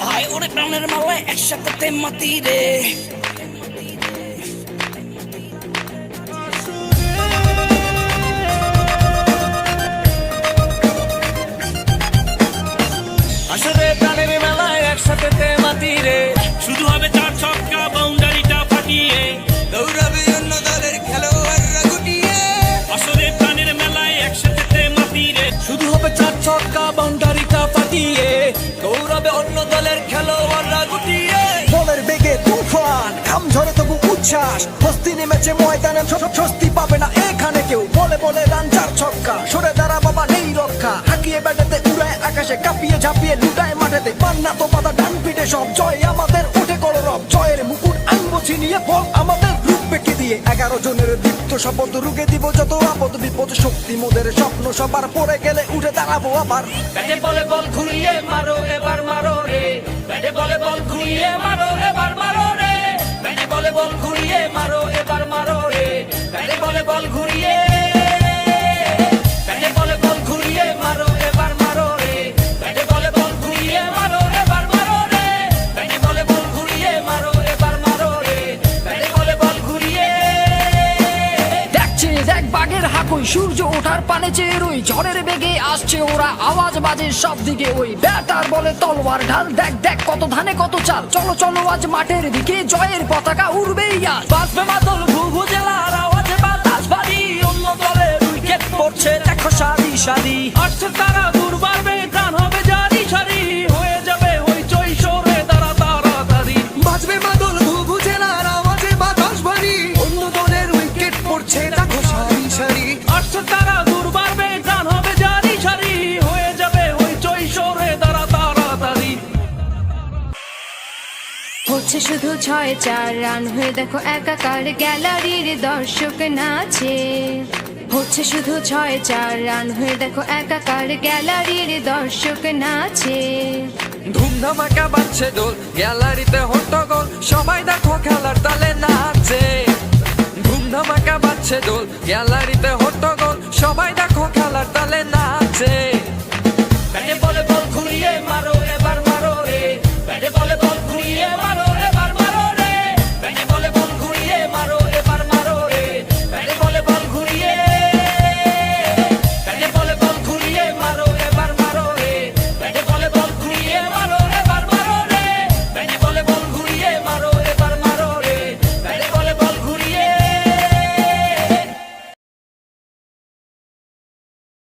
ভাই ওরে প্রাণের মালায় একসাথে মাতি রে। আসরে প্রাণের মেলায় একসাথে মাতি রে, শুধু হবে চার ছক্কা বাউন্ডারিটা ফাটিয়ে, দৌড়াবে অন্য দলের খেলোয়াড়রা গুটিয়ে। আসরে প্রাণের মেলায় একসাথে মাতি রে। শুধু হবে চার ছক্কা বাউন্ডারিটা ফাটিয়ে, দৌড়াবে অন্য দলের খেলোয়াড়রা গুটিয়ে। বলের বেগে তুফান, ঘাম ঝরে তবু উচ্ছ্বাস, হস্তি নেমেছে ময়দানে, স্বস্তি পাবে না এখানে কেউ। বলে বলে রান চার ছক্কা, সরে দাঁড়া বাবা নেই রক্ষা, হাঁকিয়ে ব্যাটেতে উড়ায় আকাশে, কাঁপিয়ে ঝাঁপিয়ে লুটায় মাঠেতে। পান্না তো পাতা ডান পিঠে সব, জয় আমাদের ওঠে কলরব, জয়ের মুকুট আনবো ছিনিয়ে, বল আমাদের রূপ বেঁকে দিয়ে। 11 জনের দীপ্ত শপথ, রুগে দিব যত আপদ বিপদ, শক্তি মোদের স্বপ্ন সবার, পড়ে গেলে উঠে দাঁড়াবো আবার। ব্যাটে বলে বল ঘুরিয়ে মারো এবার মারো রে, ব্যাটে বলে বল ঘুরিয়ে মারো এবার মারো রে, ব্যাটে বলে বল ঘুরিয়ে মারো এবার মারো রে, ব্যাটে বলে বল ঘুরিয়ে, ব্যাটে বলে বল ঘুরিয়ে মারো এবার মারো রে, ব্যাটে বলে বল ঘুরিয়ে মারো এবার মারো রে, ব্যাটে বলে বল ঘুরিয়ে মারো এবার মারো রে, ব্যাটে বলে বল ঘুরিয়ে। দেখছে দেখ বাঘের হাঁকুই, সূর্য ওঠার পানে চেয়ে রই, ঝড়ের বেগে আসছে ওরা, আওয়াজ বাজে সব দিকে ওই, ব্যাটার বলে তলোয়ার ঢাল, দেখ দেখ কত ধানে কত চাল, চলো চলো আজ মাঠের দিকে, জয়ের পতাকা উড়বেই আজ। বাজবে মাদল ভুভুজেলার আওয়াজে বাতাস ভারী, অন্য দলের উইকেট পড়ছে দেখো সারি সারি, আসছে তারা দূর বাড়বে প্রাণ হবে জারি সারি, হয়ে যাবে হইচই সরে দাঁড়া তাড়াতাড়ি। বাজবে মাদল ভুভুজেলার আওয়াজে বাতাস ভারী, অন্য দলের উইকেট পড়ছে দেখো সারি সারি। আসছে তারা দূর বাড়বে প্রাণ হবে জারি সারি, হয়ে যাবে হইচই সরে দাঁড়া তাড়াতাড়ি। হচ্ছে শুধু 6-4 রান, হয়ে দেখো একাকার গ্যালারির দর্শক নাচে। হচ্ছে শুধু 6-4 রান, হয়ে দেখো একাকার গ্যালারির দর্শক নাচে। ধুমধামাকা বাজছে দোল, গ্যালারিতে হট্টগোল, সবাই দেখো খেলার তালে নাচে। ধুমধামাকা বাজছে দোল, গ্যালারিতে হট্টগোল, সবাই দেখো খেলার তালে নাচে।